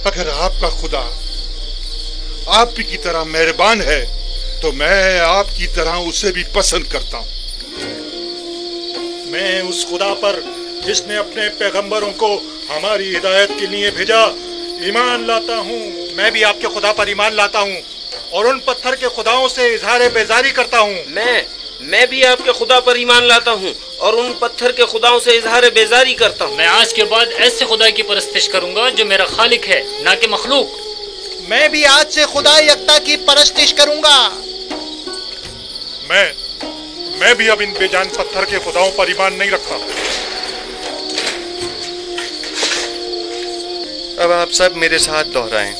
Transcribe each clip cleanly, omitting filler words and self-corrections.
अगर आपका खुदा आप की तरह मेहरबान है तो मैं आपकी तरह उसे भी पसंद करता हूँ। मैं उस खुदा पर जिसने अपने पैगंबरों को हमारी हिदायत के लिए भेजा ईमान लाता हूँ। मैं भी आपके खुदा पर ईमान लाता हूँ और उन पत्थर के खुदाओं से इजहार बेजारी करता हूँ। मैं भी आपके खुदा पर ईमान लाता हूँ और उन पत्थर के खुदाओं से इजहार बेजारी करता हूँ। मैं आज के बाद ऐसे खुदा की परस्तिश करूंगा जो मेरा खालिक है, ना कि मखलूक। मैं भी आज से खुदा यकता की परस्तिश करूंगा। मैं भी अब इन बेजान पत्थर के खुदाओं पर ईमान नहीं रखता। अब आप सब मेरे साथ दोहराएं।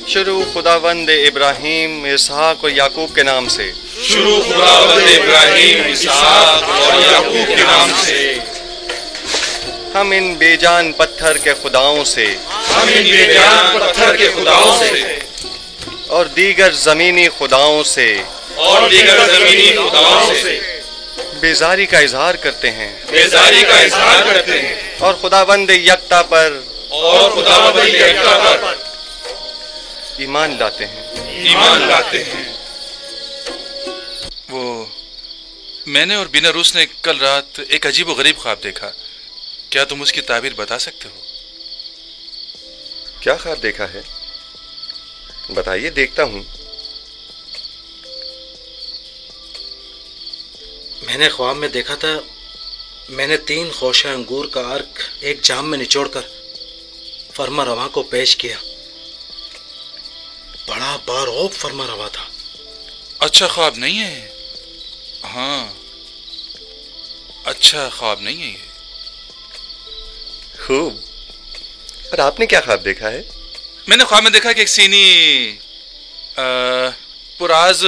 शुरू खुदावंद इब्राहिम, इसहाक और याकूब के नाम से। शुरू खुदावंद इब्राहिम, इसहाक और याकूब के नाम से। हम इन बेजान पत्थर के खुदाओं से, हम इन बेजान पत्थर के खुदाओं से और दीगर जमीनी खुदाओं से, और दीगर जमीनी खुदाओं से बेजारी का इजहार करते हैं, बेजारी का इजहार करते हैं और खुदावंद यकता पर, और खुदावंद यकता पर ईमान लाते हैं, ईमान लाते हैं। वो मैंने और बिना रूस ने कल रात एक अजीब व गरीब ख्वाब देखा। क्या तुम उसकी ताबीर बता सकते हो? क्या ख्वाब देखा है? बताइए, देखता हूं। मैंने ख्वाब में देखा था, मैंने 3 खोशा अंगूर का अर्क एक जाम में निचोड़कर फरमा रवा को पेश किया। बड़ा बारौब फरमा रवा था। अच्छा ख्वाब नहीं है। हाँ, अच्छा ख्वाब नहीं है ये। खूब। और आपने क्या ख्वाब देखा है? मैंने ख्वाब में देखा कि एक सीनी पुराज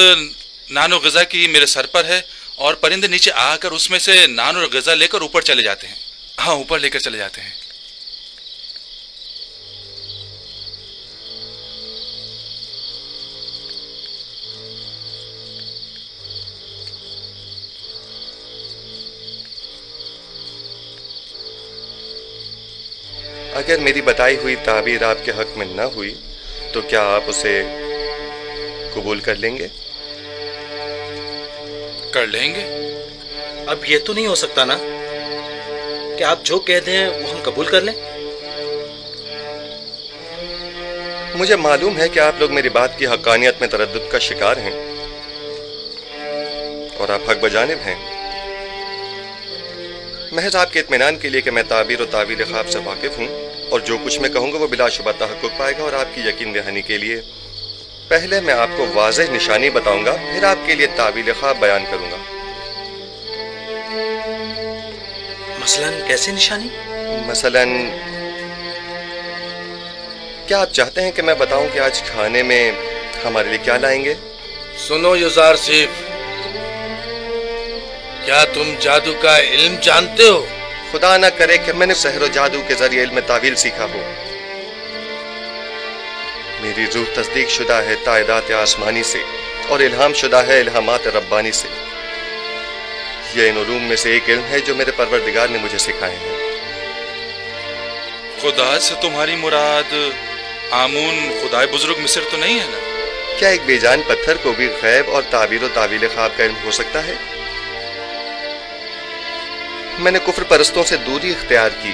नानो ग़िज़ा की मेरे सर पर है और परिंदे नीचे आकर उसमें से नान और ग़िज़ा लेकर ऊपर चले जाते हैं। हाँ, ऊपर लेकर चले जाते हैं। अगर मेरी बताई हुई ताबीर आपके हक में न हुई तो क्या आप उसे कबूल कर लेंगे? कर लेंगे। अब ये तो नहीं हो सकता ना कि आप जो कह दें वो हम कबूल कर लें। मुझे मालूम है कि आप लोग मेरी बात की हक्कानियत में तरद्दुद का शिकार हैं और आप हक बजानिब हैं। महज आपके इत्मीनान के लिए कि मैं ताबीर और तावील ख्वाब से वाकिफ हूँ और जो कुछ मैं कहूँगा वो बिलाशुबा तहक्कुक पाएगा, और आपकी यकीन दहानी के लिए पहले मैं आपको वाज़ेह निशानी बताऊंगा, फिर आपके लिए तावील ख्वाब बयान करूंगा। मसलन कैसे निशानी? मसलन क्या आप चाहते हैं कि मैं बताऊं कि आज खाने में हमारे लिए क्या लाएंगे? सुनो युजार सिफ, क्या तुम जादू का इल्म जानते हो? खुदा ना करे कि मैंने सहर जादू के जरिए इल्म तावील सीखा हो। मेरी रूह तस्दीक शुदा है तायदात आसमानी से और इल्हाम शुदा है इल्हामात रब्बानी से। यह इन उलूम में से एक इल्म है जो मेरे परवरदिगार ने मुझे सिखाए हैं। खुदा से तुम्हारी मुराद आमून खुदाए बुजुर्ग मिस्र तो नहीं है ना? क्या एक बेजान पत्थर को भी गैब और ताबीर और तावील ख्वाब का इल्म हो सकता है? मैंने कुफ्र परस्तों से दूरी इख्तियार की,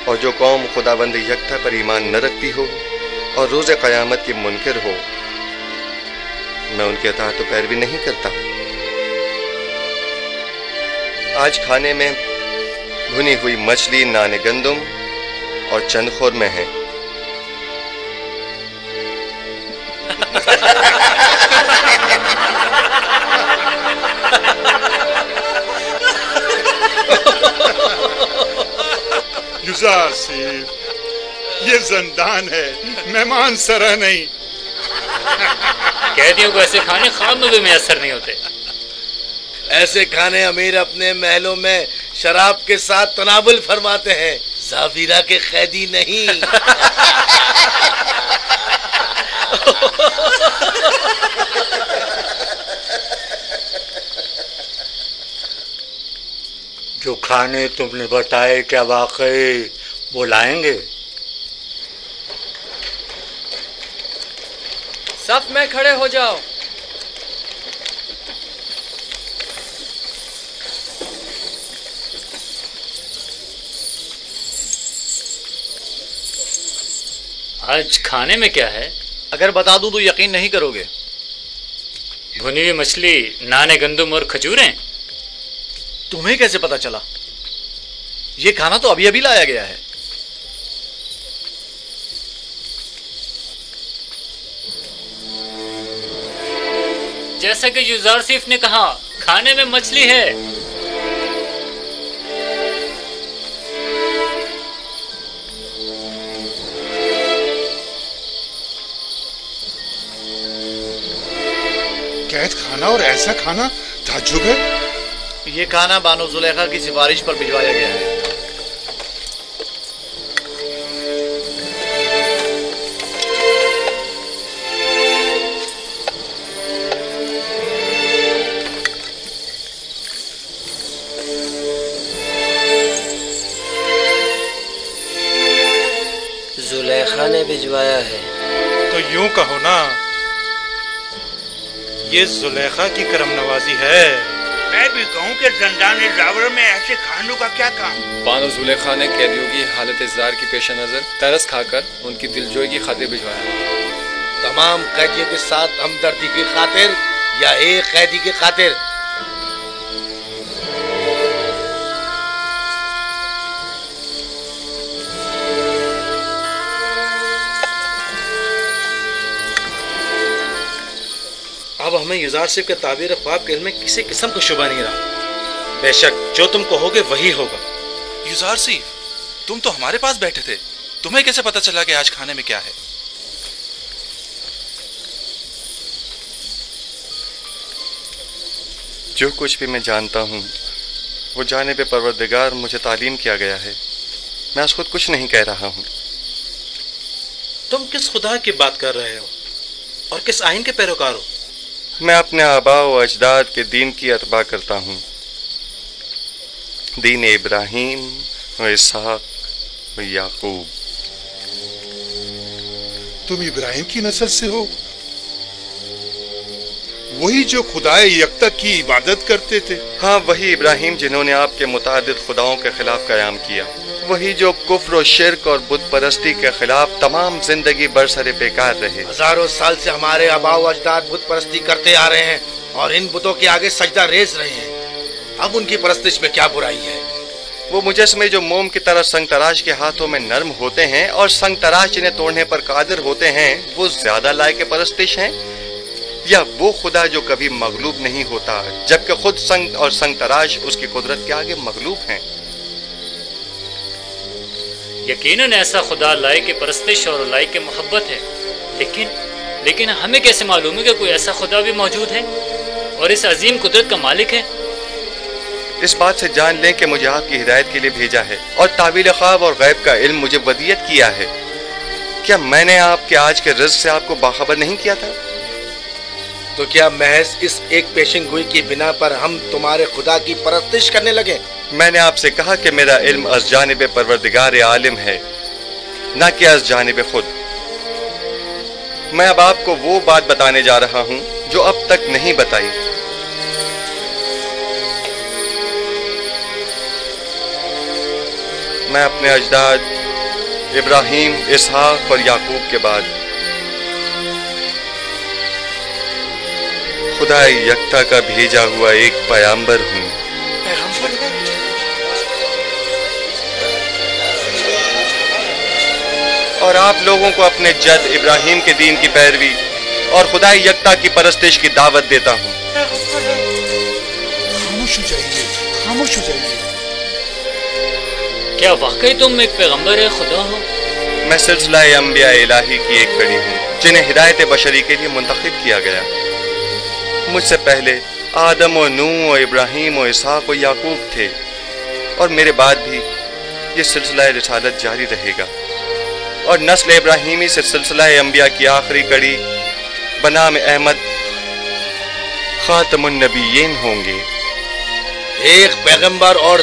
और जो कौम खुदावंद यकता पर ईमान न रखती हो और रोज़ क़यामत की मुनकिर हो, मैं उनके अताअत तो पैरवी नहीं करता। आज खाने में भुनी हुई मछली, नाने गंदुम और चंद खुरमे हैं। युजार सिफ, ये ज़िंदान है, मेहमान सरह नहीं। कैदियों को ऐसे खाने ख्वाब में भी मैसर नहीं होते। ऐसे खाने अमीर अपने महलों में शराब के साथ तनाबुल फरमाते हैं, जाविरा के कैदी नहीं। जो खाने तुमने बताए क्या वाकई वो लाएंगे? सफ में खड़े हो जाओ। आज खाने में क्या है? अगर बता दूं तो यकीन नहीं करोगे। भुनी हुई मछली, नाने गंदुम और खजूरें। तुम्हें कैसे पता चला? ये खाना तो अभी अभी लाया गया है। जैसा कि यूजारसीफ ने कहा, खाने में मछली है। कैद खाना और ऐसा खाना, ताज्जुब है। ये खाना बानो जुलेखा की सिफारिश पर भिजवाया गया है। जुलेखा ने भिजवाया है। तो यूं कहो ना, ये जुलेखा की करम नवाजी है। मैं भी कहूँ कि ज़ंदान-ए ज़ावर में ऐसे खानों का क्या काम। बानो जुलेखा ने कैदियों की हालत इज़्ज़ार की पेश नज़र तरस खाकर उनकी दिलजोई की खातिर भिजवाया। तमाम कैदियों के साथ हमदर्दी की खातिर या एक कैदी की खातिर? अब हमें यूजारसिफ के ताबीर ख्वाब के इल्म में किसी किस्म का शुबा नहीं रहा। बेशक जो तुम कहोगे वही होगा। यूजारसिफ, तुम तो हमारे पास बैठे थे, तुम्हें कैसे पता चला कि आज खाने में क्या है? जो कुछ भी मैं जानता हूँ वो जानिब परवरदिगार मुझे तालीम किया गया है। मैं आज खुद कुछ नहीं कह रहा हूँ। तुम किस खुदा की बात कर रहे हो और किस आइन के पैरोकार हो? मैं अपने आबा व अजदाद के दीन की अतबा करता हूँ। दीन इब्राहीम व इसहाक व याकूब। तुम इब्राहिम की नस्ल से हो, वही जो खुदाए यकता की इबादत करते थे। हाँ, वही इब्राहिम जिन्होंने आपके मुतादिद खुदाओं के खिलाफ कयाम किया। वही जो कुफ्र और शिर्क और बुत परस्ती के खिलाफ तमाम जिंदगी बरसरे बेकार रहे। हजारों साल से हमारे आबा व अजदाद बुत परस्ती करते आ रहे हैं और इन बुतों के आगे सजदा रेज रहे हैं। अब उनकी परस्तिश में क्या बुराई है? वो मुजस्मे जो मोम की तरह संग तराश के हाथों में नर्म होते हैं और संग तराश जिन्हें तोड़ने पर कादिर होते हैं, वो ज्यादा लायक परस्तिश हैं, या वो खुदा जो कभी मगलूब नहीं होता जबकि खुद संग और संग तराश उसकी कुदरत के आगे मगलूब हैं? यकीनन ऐसा खुदा लायक परस्तिश और लायक मोहब्बत है, लेकिन हमें कैसे मालूम है कि कोई ऐसा खुदा भी मौजूद है और इस अजीम कुदरत का मालिक है? इस बात से जान लें कि मुझे आपकी हिदायत के लिए भेजा है और तावील ख्वाब और गैब का इल्म मुझे वदियत किया है। क्या मैंने आपके आज के रिज़्क़ से आपको बाखबर नहीं किया था? तो क्या महज इस एक पेशिंग गोई की बिना पर हम तुम्हारे खुदा की परस्तिश करने लगे? मैंने आपसे कहा कि मेरा इल्म अज़ जानिब परवरदिगार आलिम है, ना कि अज़ जानिब खुद। मैं अब आपको वो बात बताने जा रहा हूं जो अब तक नहीं बताई। मैं अपने अजदाद इब्राहीम, इसहाक और याकूब के बाद खुदा यकता का भेजा हुआ एक पैगंबर हूं। और आप लोगों को अपने जद इब्राहीम के दीन की पैरवी और खुदा यकता की परस्तिश की दावत देता हूं। खामोश हो जाइए, खामोश हो जाइए। क्या वाकई तुम एक पैगंबर खुदा हो? मैं सिलसिला अंबिया इलाही की एक कड़ी हूँ जिन्हें हिदायत बशरी के लिए मुंतखब किया गया। मुझसे पहले आदम और नूह और इब्राहीम और इसहाक और याकूब थे और मेरे बाद भी ये सिलसिला रिसालत जारी रहेगा और नस्ल इब्राहीमी से सिलसिला अंबिया की आखिरी कड़ी बनाम अहमद खातमुन नबीयीन होंगे। एक पैगंबर और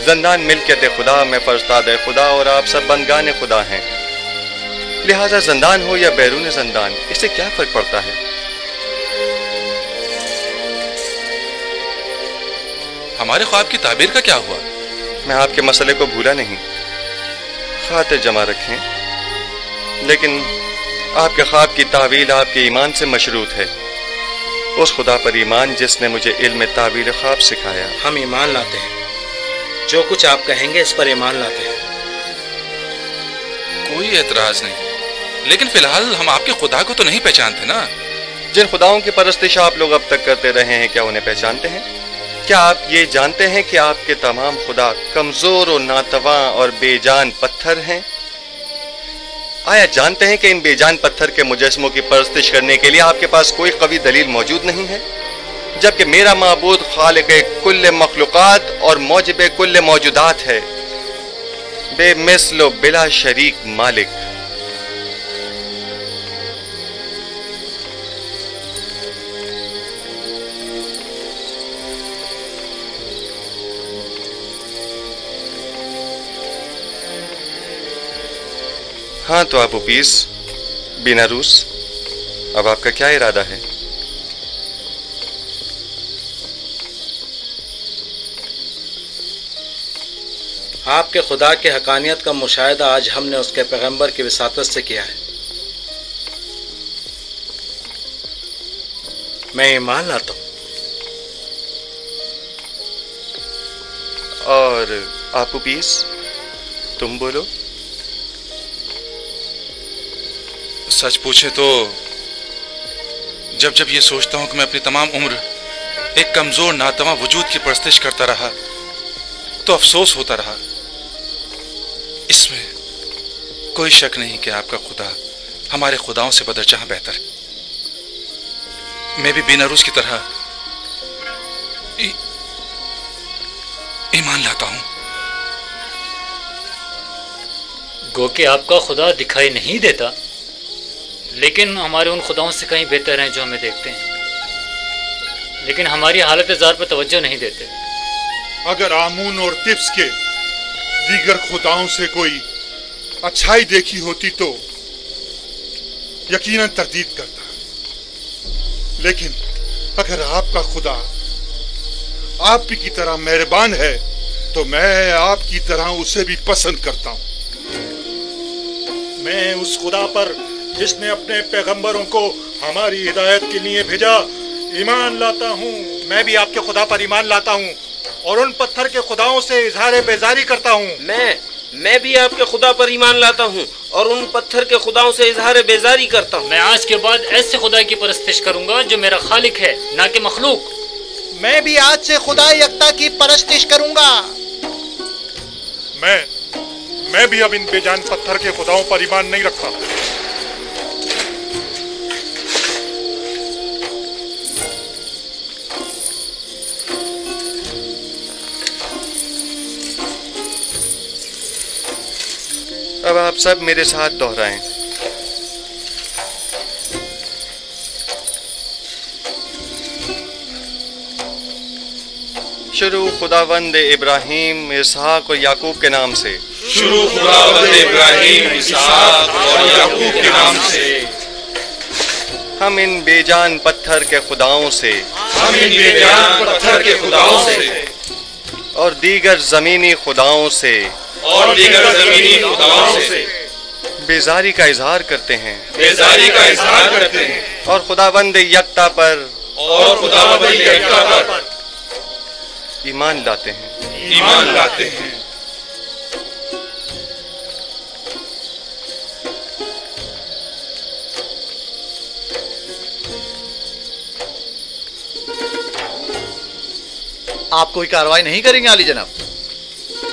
जंदान मिल्कियत खुदा में फरस्ताद खुदा और आप सब बंदगान खुदा हैं, लिहाजा जिंदान हो या बैरून जिंदान, इससे क्या फर्क पड़ता है? हमारे ख्वाब की ताबीर का क्या हुआ? मैं आपके मसले को भूला नहीं, खातिर जमा रखें, लेकिन आपके ख्वाब की तावील आपके ईमान से मशरूत है, उस खुदा पर ईमान जिसने मुझे इल्म तावील ख्वाब सिखाया। हम ईमान लाते हैं, जो कुछ आप कहेंगे इस पर ईमान लाते हैं। कोई एतराज नहीं, लेकिन फिलहाल हम आपके खुदा को तो नहीं पहचानते ना। जिन खुदाओं की परस्तिश आप लोग अब तक करते रहे हैं, क्या उन्हें पहचानते हैं? क्या आप ये जानते हैं कि आपके तमाम खुदा कमजोर और नातवा और बेजान पत्थर हैं? आया जानते हैं कि इन बेजान पत्थर के मुजस्मों की परस्तिश करने के लिए आपके पास कोई कवी दलील मौजूद नहीं है, जबकि मेरा माबूद खालिक कुल्ले मखलूकात और मौजिब कुल्ले मौजूदात है, बेमिसल बिला शरीक मालिक। हाँ तो आप उपीस बिना रूस, अब आपका क्या इरादा है? आपके खुदा के हकानियत का मुशाहिदा आज हमने उसके पैगंबर की विसातत से किया है। मैं ईमान लाता हूं। और आप उपीस, तुम बोलो। सच पूछे तो जब जब ये सोचता हूं कि मैं अपनी तमाम उम्र एक कमजोर नातवा वजूद की परस्तिश करता रहा, तो अफसोस होता रहा। इसमें कोई शक नहीं कि आपका खुदा हमारे खुदाओं से बदरजहाँ बेहतर है। मैं भी बेनारूस की तरह ईमान लाता हूं। गो कि आपका खुदा दिखाई नहीं देता, लेकिन हमारे उन खुदाओं से कहीं बेहतर हैं जो हमें देखते हैं, लेकिन हमारी हालत ज़ार पर तवज्जो नहीं देते। अगर आमून और तिब्स के दीगर खुदाओं से कोई अच्छाई देखी होती तो यकीनन तरदीद करता, लेकिन अगर आपका खुदा आप की तरह मेहरबान है तो मैं आपकी तरह उसे भी पसंद करता हूं। मैं उस खुदा पर जिसने अपने पैगंबरों को हमारी हिदायत के लिए भेजा ईमान लाता हूँ। मैं भी आपके खुदा पर ईमान लाता हूँ और उन पत्थर के खुदाओं से इजहार बेजारी करता हूँ। मैं भी आपके खुदा पर ईमान लाता हूँ और उन पत्थर के खुदाओं से इजहार बेजारी करता हूँ। मैं आज के बाद ऐसे खुदा की परस्तिश करूंगा जो मेरा खालिक है, ना कि मखलूक। मैं भी आज से खुदा यकता की परस्तिश करूंगा। मैं भी अब इन बेजान पत्थर के खुदाओं पर ईमान नहीं रखता। अब आप सब मेरे साथ दोहराएं। शुरू खुदावंद इब्राहिम, इसहाक और याकूब के नाम से। शुरू खुदावंद इब्राहिम, इसहाक और याकूब के नाम से। हम इन बेजान पत्थर के खुदाओं से, हम इन बेजान पत्थर के खुदाओं से और दीगर जमीनी खुदाओं से बेजारी का इजहार करते हैं, और खुदावंद यकता पर ईमान लाते हैं। आप कोई कार्रवाई नहीं करेंगे आली जनाब?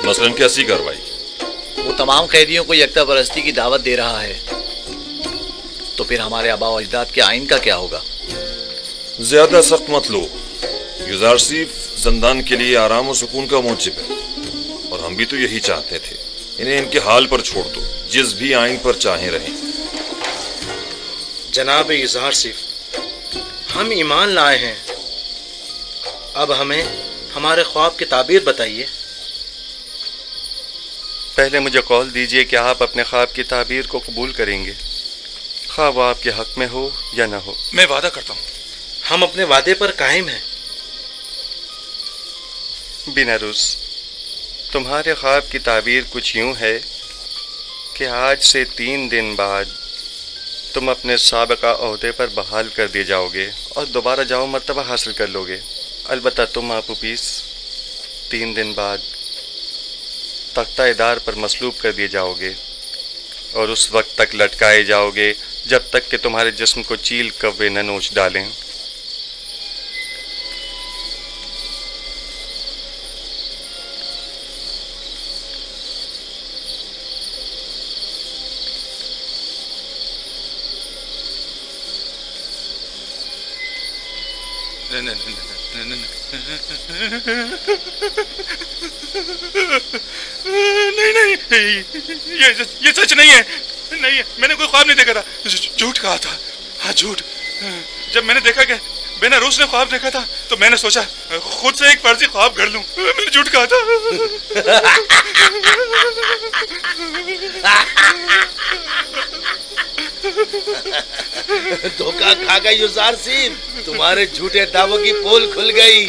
मसलन कैसी कार्रवाई? वो तमाम कैदियों को यकता परस्ती की दावत दे रहा है, तो फिर हमारे आबा व अजदाद के आइन का क्या होगा? ज्यादा सख्त मत लो। युजारसीफ जिंदान के लिए आराम और सुकून का मौजिब है, और हम भी तो यही चाहते थे। इन्हें इनके हाल पर छोड़ दो, जिस भी आइन पर चाहे रहें। जनाब युजारसीफ, हम ईमान लाए हैं, अब हमें हमारे ख्वाब की ताबीर बताइए। पहले मुझे कौल दीजिए कि आप अपने ख्वाब की ताबीर को कबूल करेंगे। खा वो आपके हक में हो या ना हो। मैं वादा करता हूँ। हम अपने वादे पर कायम हैं। बिनारूस, तुम्हारे ख्वाब की ताबीर कुछ यूं है कि आज से 3 दिन बाद तुम अपने साबिका ओहदे पर बहाल कर दिए जाओगे और दोबारा जाओ मर्तबा हासिल कर लोगे। अलबत्ता तुम आपूपीस 3 दिन बाद तख्ता-ए-दार पर मसलूब कर दिए जाओगे और उस वक्त तक लटकाए जाओगे जब तक कि तुम्हारे जिस्म को चील कव्वे न नोच डालें। नहीं, ये सच नहीं है। नहीं, मैंने कोई ख्वाब नहीं देखा था। झूठ कहा था। हाँ, झूठ। जब मैंने देखा कि बेनारूस ने ख्वाब देखा था तो मैंने सोचा खुद से एक फर्जी ख्वाब गढ़ लूं। मैंने झूठ कहा था। धोखा खा गई युजारसीब, तुम्हारे झूठे दावों की पोल खुल गई।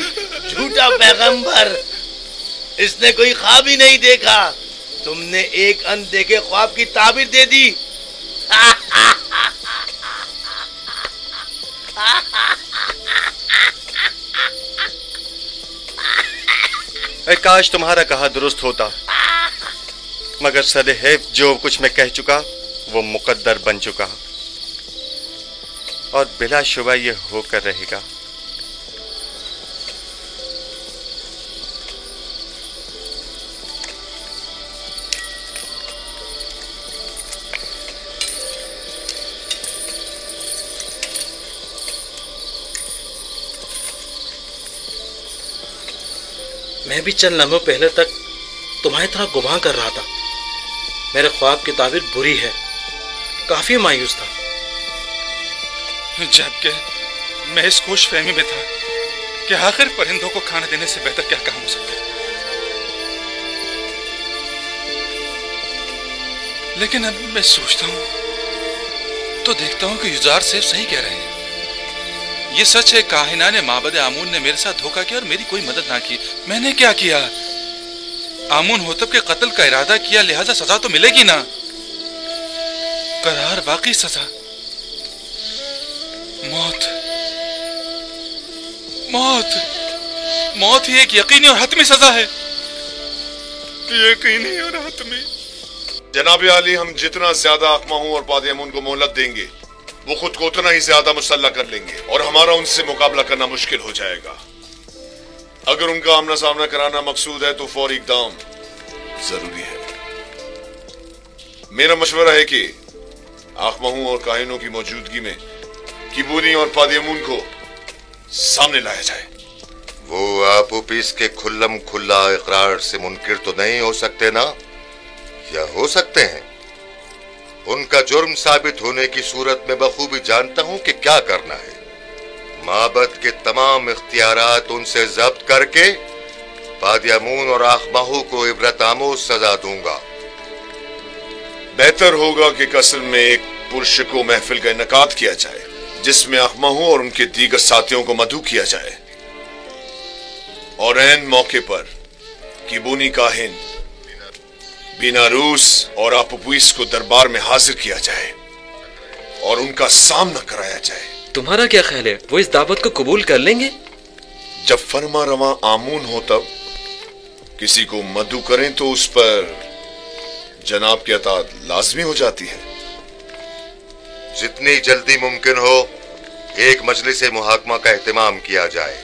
झूठा पैगंबर, इसने कोई ख्वाब ही नहीं देखा। तुमने एक अनदेखे ख्वाब की ताबीर दे दी। काश तुम्हारा कहा दुरुस्त होता, मगर सदैव जो कुछ मैं कह चुका वो मुकद्दर बन चुका और बिलाशुबा ये होकर रहेगा। मैं भी चंद लम्हों पहले तक तुम्हारी तरह गुमां कर रहा था। मेरे ख्वाब की ताबीर बुरी है। काफी मायूस था। जबकि मैं इस खुश फहमी में था कि आखिर परिंदों को खाना देने से बेहतर क्या काम हो सकता है। लेकिन अब मैं सोचता हूं तो देखता हूं कि युजार सेफ सही कह रहे हैं। ये सच है, काहिना ने माबद आमून ने मेरे साथ धोखा किया और मेरी कोई मदद ना की। मैंने क्या किया? आमून होतब के कत्ल का इरादा किया, लिहाजा सजा तो मिलेगी ना। करार वाकई सजा, मौत। मौत मौत ही एक यकीनी और हतमी सजा है। यकीनी और हतमी। जनाब आली, हम जितना ज्यादा अकमाहू और पादियामून को मोहलत देंगे वो खुद को उतना ही ज्यादा मुसल्ला कर लेंगे और हमारा उनसे मुकाबला करना मुश्किल हो जाएगा। अगर उनका आमना सामना कराना मकसूद है तो फौरी इक़दाम जरूरी है। मेरा मशवरा है कि आखमहू और काहिनों की मौजूदगी में किबूनी और पादियामून को सामने लाया जाए। वो आपूपीस के खुल्लम खुल्ला इकरार से मुनकिर तो नहीं हो सकते ना, या हो सकते हैं? उनका जुर्म साबित होने की सूरत में बखूबी जानता हूं कि क्या करना है। माबद के तमाम इख्तियारात उनसे जब्त करके पादियामून और आखमाहू को इबरत आमोज सजा दूंगा। बेहतर होगा कि कस्ल में एक पुरशको महफिल का इनकाद किया जाए जिसमें आखमाहू और उनके दीगर साथियों को मदऊ किया जाए और ऐन मौके पर किबूनी काहिन बिनारूस और आपूपीस को दरबार में हाजिर किया जाए और उनका सामना कराया जाए। तुम्हारा क्या ख्याल है, वो इस दावत को कबूल कर लेंगे? जब फरमा रवा आमून हो तब किसी को मदऊ करें तो उस पर जनाब की अतात लाजमी हो जाती है। जितनी जल्दी मुमकिन हो एक मजलिस मुहाकमा का एहतमाम किया जाए।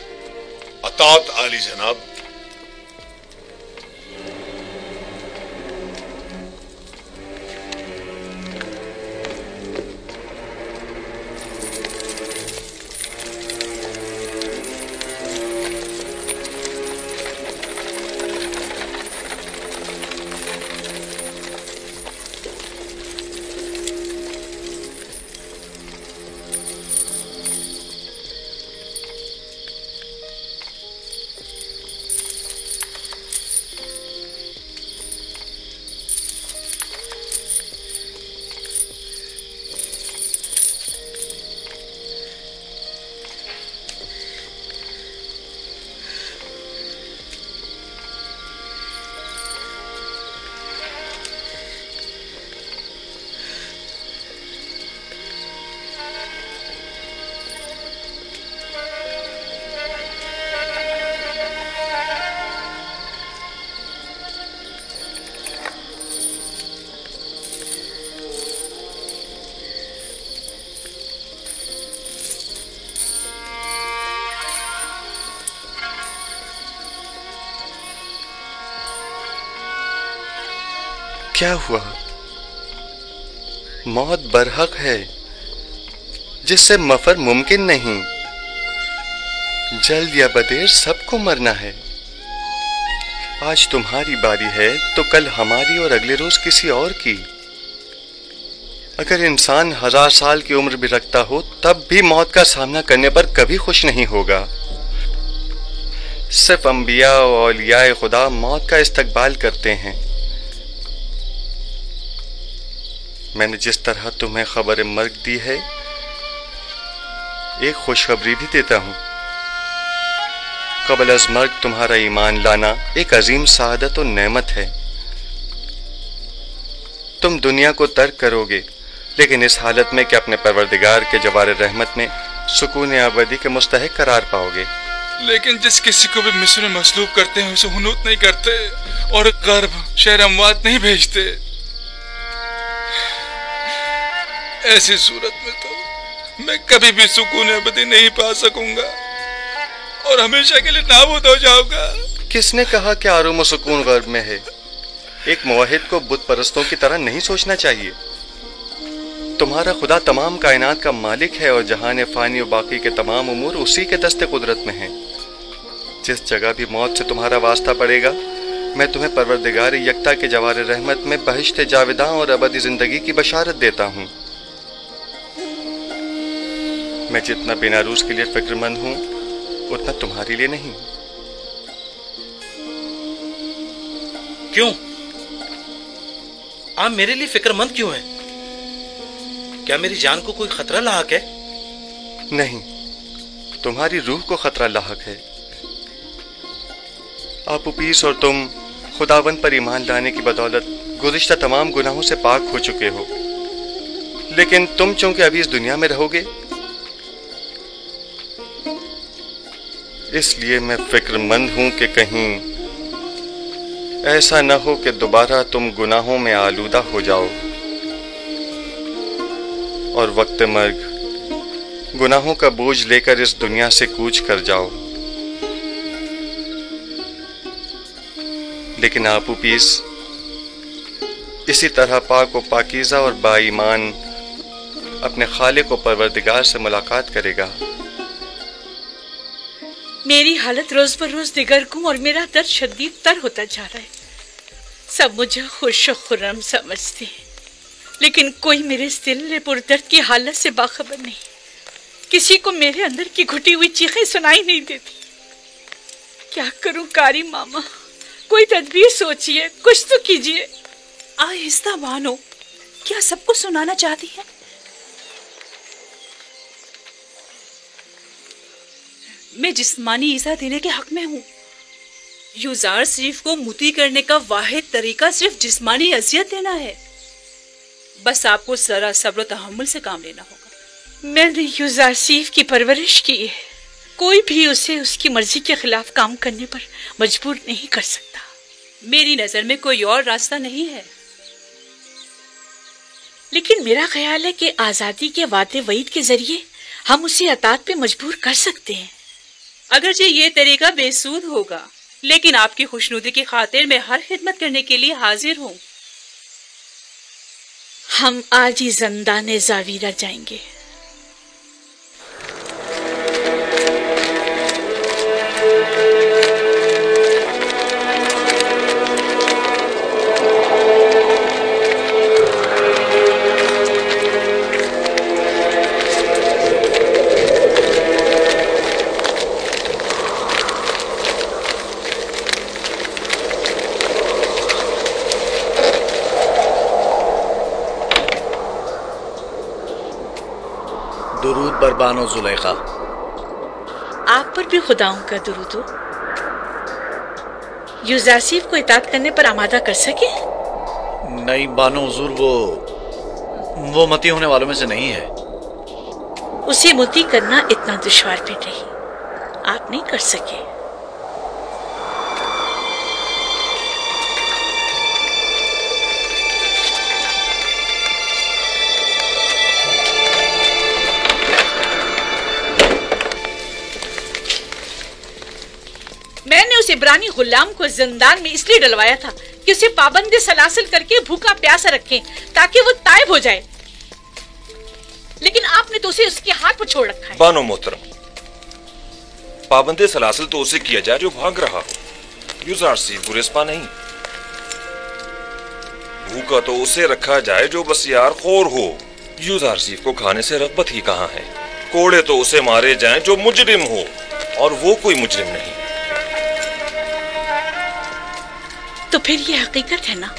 अतात आली जनाब। क्या हुआ? मौत बरहक है जिससे मफर मुमकिन नहीं। जल्द या बदेर सबको मरना है। आज तुम्हारी बारी है तो कल हमारी और अगले रोज किसी और की। अगर इंसान 1000 साल की उम्र भी रखता हो तब भी मौत का सामना करने पर कभी खुश नहीं होगा। सिर्फ अंबिया और औलियाए खुदा मौत का इस्तकबाल करते हैं। मैंने जिस तरह तुम्हें खबर मर्ग दी है, एक खुशखबरी भी देता हूं। कबल अज़ मर्ग तुम्हारा ईमान लाना एक अजीम सादत और नेमत है। तुम दुनिया को तर्क करोगे, लेकिन इस हालत में कि अपने परवरदिगार के जवार रहमत में सुकून अबदी के मुस्तहिक करार पाओगे। लेकिन जिस किसी को भी मिस्र में मसलूब करते हैं उसे हुनूत नहीं करते और गर्भ शहर अमवात नहीं भेजते। ऐसी सूरत में तो मैं कभी भी सुकून अबदी नहीं पा सकूंगा और हमेशा के लिए नाबूद हो जाऊंगा। किसने कहा कि आराम और सुकून गर्भ में है? एक मुवहिद को बुत परस्तों की तरह नहीं सोचना चाहिए। तुम्हारा खुदा तमाम कायनात का मालिक है और जहान फानी और बाकी के तमाम उमूर उसी के दस्ते कुदरत में हैं। जिस जगह भी मौत से तुम्हारा वास्ता पड़ेगा, मैं तुम्हें परवरदिगार यकता के जवार रहमत में बहिश्त जाविदा और अबदी जिंदगी की बशारत देता हूँ। मैं जितना बेनारूस के लिए फिक्रमंद हूँ उतना तुम्हारे लिए नहीं। क्यों? आप मेरे लिए फिक्रमंद क्यों हैं? क्या मेरी जान को कोई खतरा लाहक है? नहीं, तुम्हारी रूह को खतरा लाहक है। आप पीस और तुम खुदावंद पर ईमान लाने की बदौलत गुज़िश्ता तमाम गुनाहों से पाक हो चुके हो। लेकिन तुम चूंकि अभी इस दुनिया में रहोगे, इसलिए मैं फिक्रमंद हूं कि कहीं ऐसा न हो कि दोबारा तुम गुनाहों में आलूदा हो जाओ और वक्त मर्ग गुनाहों का बोझ लेकर इस दुनिया से कूच कर जाओ। लेकिन आपू पीस इसी तरह पाक व पाकीज़ा और बाईमान अपने खालिक व परवरदिगार से मुलाकात करेगा। मेरी हालत रोज पर रोज दिगरगुम और मेरा दर्द शदीद तर होता जा रहा है। सब मुझे खुश और खुर्रम समझते हैं, लेकिन कोई मेरे इस दिल पुरदर्द की हालत से बाखबर नहीं। किसी को मेरे अंदर की घुटी हुई चीखें सुनाई नहीं देती। क्या करूं कारी मामा? कोई तदबीर सोचिए, कुछ तो कीजिए। आहिस्ता मानो, क्या सबको सुनाना चाहती है? मैं जिस्मानी ईज़ा देने के हक में हूँ। यूज़ार शरीफ को मुती करने का वाहिद तरीका सिर्फ जिस्मानी अजियत देना है। बस आपको जरा सब्र तहम्मुल से काम लेना होगा। मैंने यूज़ार शरीफ की परवरिश की है। कोई भी उसे उसकी मर्जी के खिलाफ काम करने पर मजबूर नहीं कर सकता। मेरी नजर में कोई और रास्ता नहीं है। लेकिन मेरा ख्याल है कि आजादी के वादे वईद के जरिए हम उसे अतात पे मजबूर कर सकते हैं। अगरचे ये तरीका बेसूद होगा, लेकिन आपकी खुशनुदी की खातिर मैं हर खिदमत करने के लिए हाजिर हूँ। हम आज ही ज़ंदान ज़ावीरा जाएंगे। दुरूद बरबानो जुलेखा। आप पर भी खुदाओं का दुरूद हो। यूज़ासीफ को इताअत करने पर आमादा कर सके? नहीं बानो हुजूर, वो मती होने वालों में से नहीं है। उसे मुती करना इतना दुश्वार भी नहीं, आप नहीं कर सके। मैंने उस इब्रानी गुलाम को जिंदान में इसलिए डलवाया था कि उसे पाबंदी सलासिल करके भूखा प्यासा रखें ताकि वो तायब हो जाए, लेकिन आपने तो उसे उसके हाथ पर छोड़ रखा है। बानो मोहतरम, पाबंदी सलासिल तो उसे किया जाए जो भाग रहा हो, युजार सीफ गुरेस्पा नहीं। भूखा तो उसे रखा जाए जो बसियार खोर हो। युजार सीफ को खाने से रग़बत ही कहाँ है। कोड़े तो उसे मारे जाएं जो मुजरिम हो, और वो कोई मुजरिम नहीं। तो फिर ये हकीकत है ना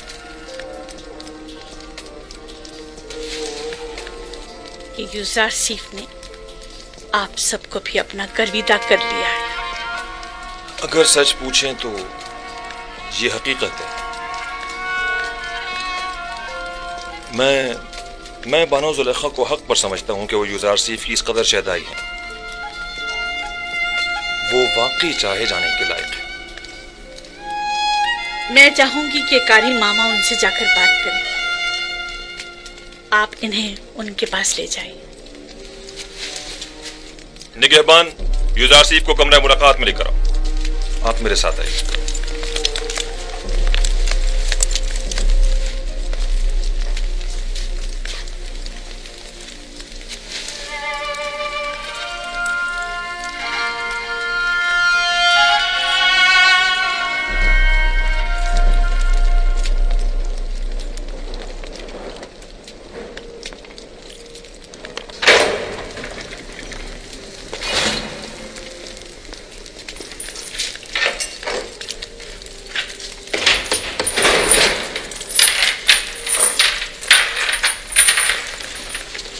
कि युजार सीफ ने आप सबको भी अपना गर्विदा कर लिया है। अगर सच पूछें तो ये हकीकत है। मैं बानो जुलेखा को हक पर समझता हूं कि वो युजार सीफ की इस कदर शहदाई है। वो वाकई चाहे जाने के लायक है। मैं चाहूंगी कि कारी मामा उनसे जाकर बात करें। आप इन्हें उनके पास ले जाइए। निगहबान, युजार सीफ को कमरे मुलाकात में लेकर आओ। आप मेरे साथ आइए।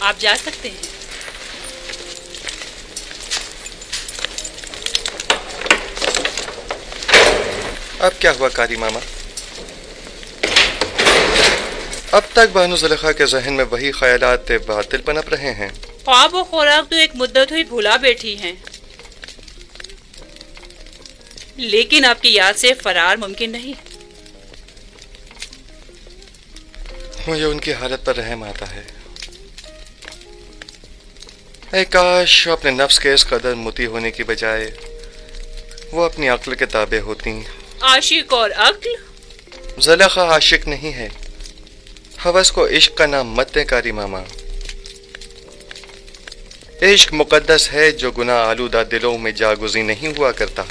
आप जा सकते हैं। अब क्या हुआ कारी मामा? अब तक बानो जुलेखा के जहन में वही ख्यालात बातिल पनप रहे हैं। ख्वाब और खुराक तो एक मुद्दत हुई भुला बैठी हैं, लेकिन आपकी याद से फरार मुमकिन नहीं। मुझे उनकी हालत पर रहम आता है। काश अपने नफ्स के इस कदर मुती होने की बजाय वो अपनी अक्ल के ताबे होती। आशिक और अक्ल? जुलेखा आशिक नहीं है। हवस को इश्क का नाम मत दें कारी मामा। इश्क मुकद्दस है जो गुनाह आलूदा दिलों में जागुज़ी नहीं हुआ करता।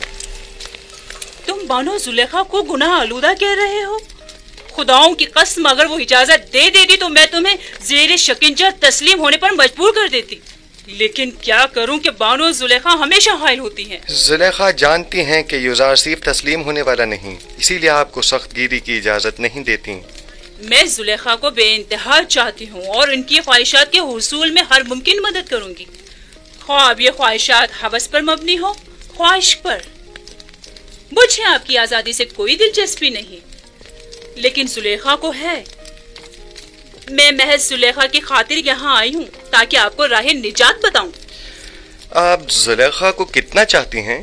तुम बानो जुलेखा को गुनाह आलूदा कह रहे हो? खुदाओं की कसम, अगर वो इजाजत दे देती तो मैं तुम्हें ज़ेरे शिकंजा तस्लीम होने पर मजबूर कर देती। लेकिन क्या करूं कि बानो जुलेखा हमेशा हायल होती हैं। जुलेखा जानती हैं कि युजार सीफ तस्लीम होने वाला नहीं, इसीलिए आपको सख्त गिरी की इजाजत नहीं देती। मैं जुलेखा को बेइंतहा चाहती हूँ और इनकी ख्वाहिशात के हुसूल में हर मुमकिन मदद करूंगी। ख्वाब ये ख्वाहिशात हवस पर मबनी हो, ख्वाहिश पर। मुझे आपकी आजादी से कोई दिलचस्पी नहीं, लेकिन जुलेखा को है। मैं महज जुलेखा की खातिर यहाँ आई हूँ ताकि आपको राह निजात बताऊं। आप जुलेखा को कितना चाहती हैं?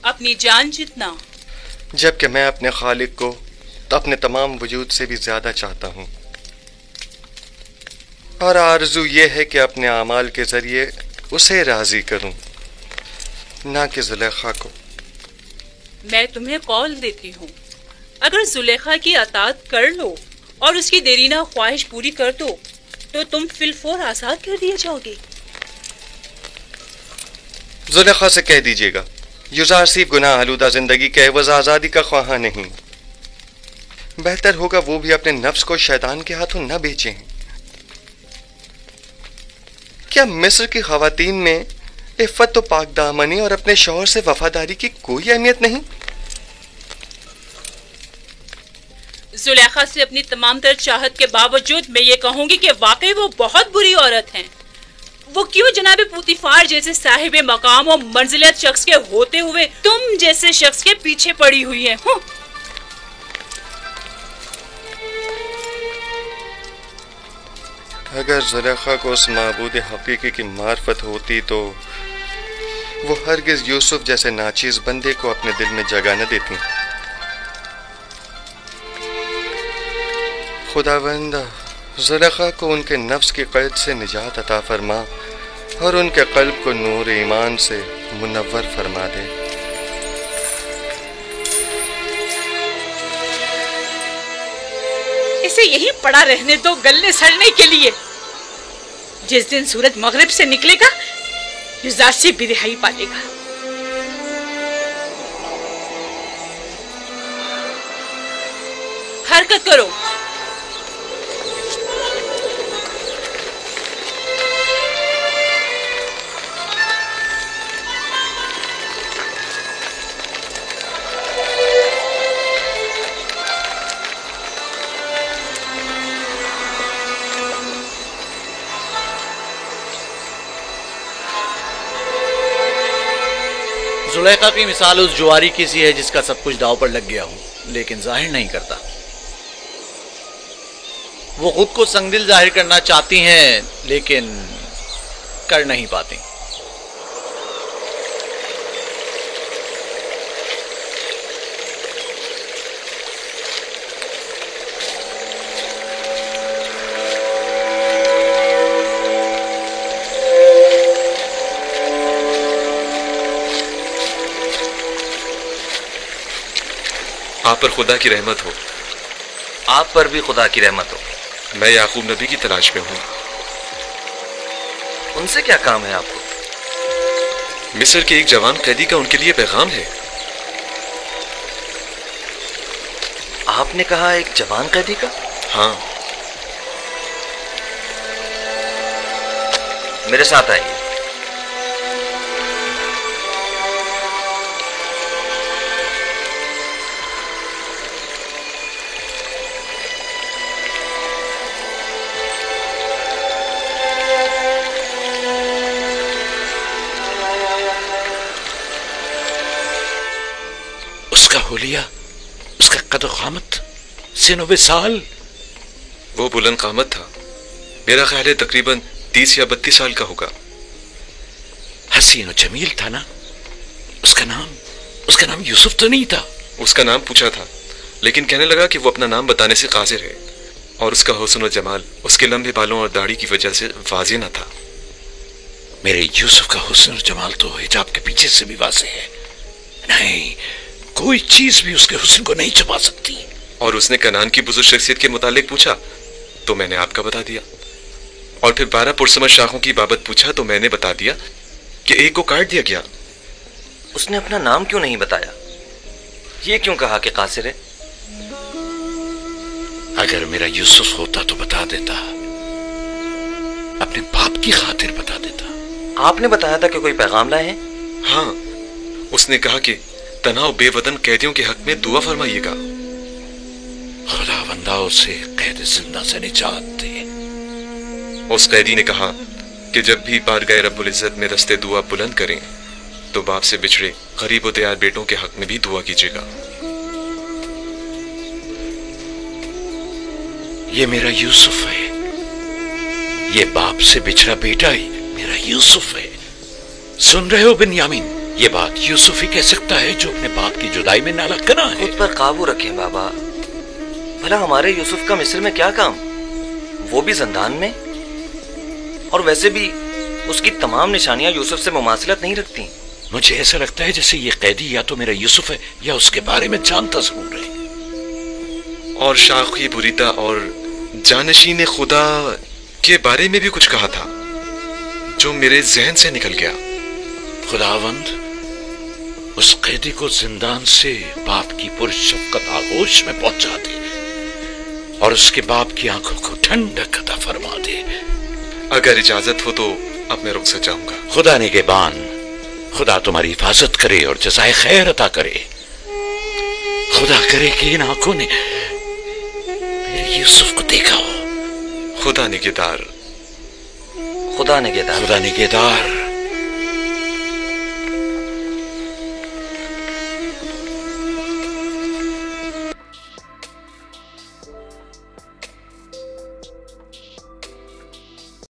अपनी जान जितना। जबकि मैं अपने खालिक को तो अपने तमाम वजूद से भी ज्यादा चाहता हूँ, और आरज़ू ये है कि अपने अमाल के जरिए उसे राजी करूं, ना कि जुलेखा को। मैं तुम्हें कौल देती हूँ, अगर जुलेखा की अतात कर लो और उसकी देरीना ख्वाहिश पूरी कर दो तो तुम फिलफौर आजाद कर दिए जाओगे। जुलेखा से कह दीजिएगा युजार सीफ गुनाह आलूदा जिंदगी के एवज आजादी का ख्वाहा नहीं। बेहतर होगा वो भी अपने नफ्स को शैतान के हाथों न बेचें। क्या मिस्र की खवातीन में इफ़्फ़त तो पाक दामनी और अपने शौहर से वफादारी की कोई अहमियत नहीं? जुलेखा से अपनी तमाम तर चाहत के बावजूद मैं ये कहूंगी कि वाकई वो बहुत बुरी औरत हैं। वो क्यों जनाबे पुतिफार जैसे साहिब मकाम और मंजिलत शख्स के होते हुए तुम जैसे शख्स के पीछे पड़ी हुई है। अगर जुलेखा को उस माबूद हकीकी की मार्फत होती तो वो हरगिज यूसुफ जैसे नाचीज बंदे को अपने दिल में जगह न देती। खुदावंद ज़ुलेखा को उनके नफ्स की क़ैद से निजात अता फरमा और उनके क़ल्ब को नूर ईमान से मुनव्वर फरमा दे। इसे यहीं पड़ा रहने दो गलने सड़ने के लिए। जिस दिन सूरज मगरिब से निकलेगा युज़ार से भी रिहाई पालेगा। हरकत करो। जुलेखा की मिसाल उस जुआरी की सी है जिसका सब कुछ दांव पर लग गया हो लेकिन जाहिर नहीं करता। वो खुद को संगदिल जाहिर करना चाहती हैं लेकिन कर नहीं पाती। आप पर खुदा की रहमत हो। आप पर भी खुदा की रहमत हो। मैं याकूब नबी की तलाश में हूँ। उनसे क्या काम है आपको? मिस्र के एक जवान कैदी का उनके लिए पैगाम है। आपने कहा एक जवान कैदी का? हाँ। मेरे साथ आइए। उसका हुलिया, उसका कद क़ामत, सिनो साल। वो बुलंद क़ामत था। मेरा ख्याल है तकरीबन 30 या 32 साल का होगा। हसीन और जमील था ना? उसका नाम यूसुफ तो नहीं था? उसका नाम पूछा था लेकिन कहने लगा कि वो अपना नाम बताने से काजिर है और उसका हुस्न और जमाल उसके लंबे बालों और दाढ़ी की वजह से वाज़ेह न था। मेरे यूसुफ का हुस्न और जमाल तो हिजाब के पीछे से भी वाज़ेह है। नहीं, कोई चीज भी उसके हुस्न को नहीं छुपा सकती। और उसने कनान की बुजुर्ग शख्सियत के मुतालिक पूछा तो मैंने आपका बता दिया, और फिर 12 पुरसमत शाखों की बाबत पूछा तो मैंने बता दिया कि एक को काट दिया गया। उसने अपना नाम क्यों नहीं बताया? ये क्यों कहा कि कासिर है? अगर मेरा यूसुफ होता तो बता देता, अपने बाप की खातिर बता देता। आपने बताया था कि कोई पैगाम लाए हैं? हाँ, उसने कहा कि तनाव बेवतन कैदियों के हक में दुआ फरमाइएगा। खुदावंदा उसे कैद जिंदा से निजात दे। उस कैदी ने कहा कि जब भी बारगाह रब्बुल इज्जत में दस्ते दुआ बुलंद करें तो बाप से बिछड़े गरीब और दयार बेटों के हक में भी दुआ कीजिएगा। ये मेरा यूसुफ है। ये बाप से बिछड़ा बेटा ही मेरा यूसुफ है। सुन रहे हो बिन्यामीन? ये बात यूसुफ ही कह सकता है जो अपने बाप की जुदाई में नाला कना है। खुद पर काबू रखें बाबा। भला हमारे यूसुफ का मिस्र में क्या काम? वो भी जिंदान में। और वैसे भी उसकी तमाम निशानियां यूसुफ से मुमासिलत नहीं रखती। मुझे ऐसा लगता है जैसे ये कैदी या तो मेरा यूसुफ है या उसके बारे में जानता जरूर है। और शाखी बुरीता और जानशीन खुदा के बारे में भी कुछ कहा था जो मेरे जहन से निकल गया। खुदावंद उस कैदी को जिंदान से बाप की पुरशफ़क़त आगोश में पहुंचा दे और उसके बाप की आंखों को ठंडक अता फरमा दे। अगर इजाजत हो तो अब मैं रुक जाऊंगा। खुदा निगहबान, खुदा तुम्हारी हिफाजत करे और जज़ाए खैर अता करे। खुदा करे कि इन आंखों ने मेरे यूसुफ को देखा हो। खुदा निगहदार। खुदा निगहदार। खुदा निगहदार।